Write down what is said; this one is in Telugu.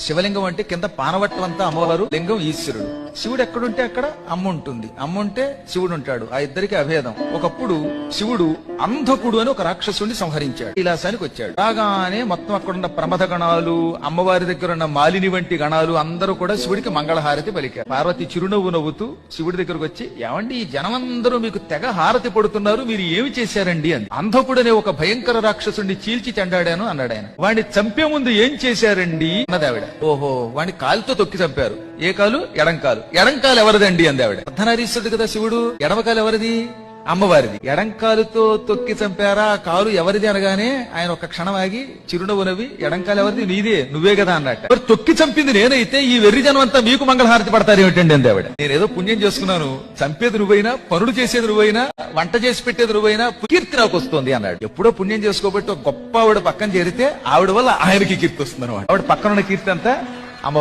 శివలింగం అంటే కింద పానవట్టం అంతా అమ్మవారు, లింగం ఈశ్వరుడు. శివుడు ఎక్కడుంటే అక్కడ అమ్మ ఉంటుంది, అమ్మ ఉంటే శివుడు ఉంటాడు. ఆ ఇద్దరికి అభేదం. ఒకప్పుడు శివుడు అంధకుడు అని ఒక రాక్షసుడిని సంహరించాడు. కైలాసానికి వచ్చాడు. రాగానే మొత్తం అక్కడున్న ప్రమథ గణాలు, అమ్మవారి దగ్గర ఉన్న మాలిని వంటి గణాలు అందరూ కూడా శివుడికి మంగళహారతి పలికారు. పార్వతి చిరునవ్వు నవ్వుతూ శివుడి దగ్గరకు వచ్చి, ఏమండి ఈ జనమందరూ మీకు తెగ హారతి పడుతున్నారు, మీరు ఏమి చేశారండి అని. అంధకుడనే ఒక భయంకర రాక్షసుడిని చీల్చి చెండాడాను అన్నాడు ఆయన. వాడిని చంపే ముందు ఏం చేశారండి అన్నది ఆవిడ. ఓహో, వాడిని కాలుతో తొక్కి చంపారు. ఏ కాలు? ఎడంకాలు. ఎడంకాలు ఎవరిదండి అంది ఆవిడ. అర్ధనారీశ్వరుడు కదా శివుడు, ఎడమకాలు ఎవరిది? అమ్మవారిది. ఎడంకాలుతో తొక్కి చంపారా, కాలు ఎవరిది అనగానే ఆయన ఒక క్షణం ఆగి చిరునవ్వు నవ్వి, ఎడంకాలు ఎవరిది? నీదే, నువ్వే కదా అన్నట్ట. మరి తొక్కి చంపింది నేనైతే ఈ వెర్రి జనం అంతా మీకు మంగళహారతి పడతారు ఏమిటండి అంది ఆవిడ. నేనేదో పుణ్యం చేసుకున్నాను, చంపేది నువ్వైనా, పనులు చేసేది నువ్వైనా, వంట చేసి పెట్టేది నువ్వైనా, కీర్తి నాకు వస్తుంది అన్నాడు. ఎప్పుడో పుణ్యం చేసుకోబట్టి ఒక గొప్ప ఆవిడ పక్కన చేరితే ఆవిడ వల్ల ఆయనకి కీర్తి వస్తుంది అనమాట. ఆవిడ పక్కన ఉన్న కీర్తి అంతా అమ్మవారి.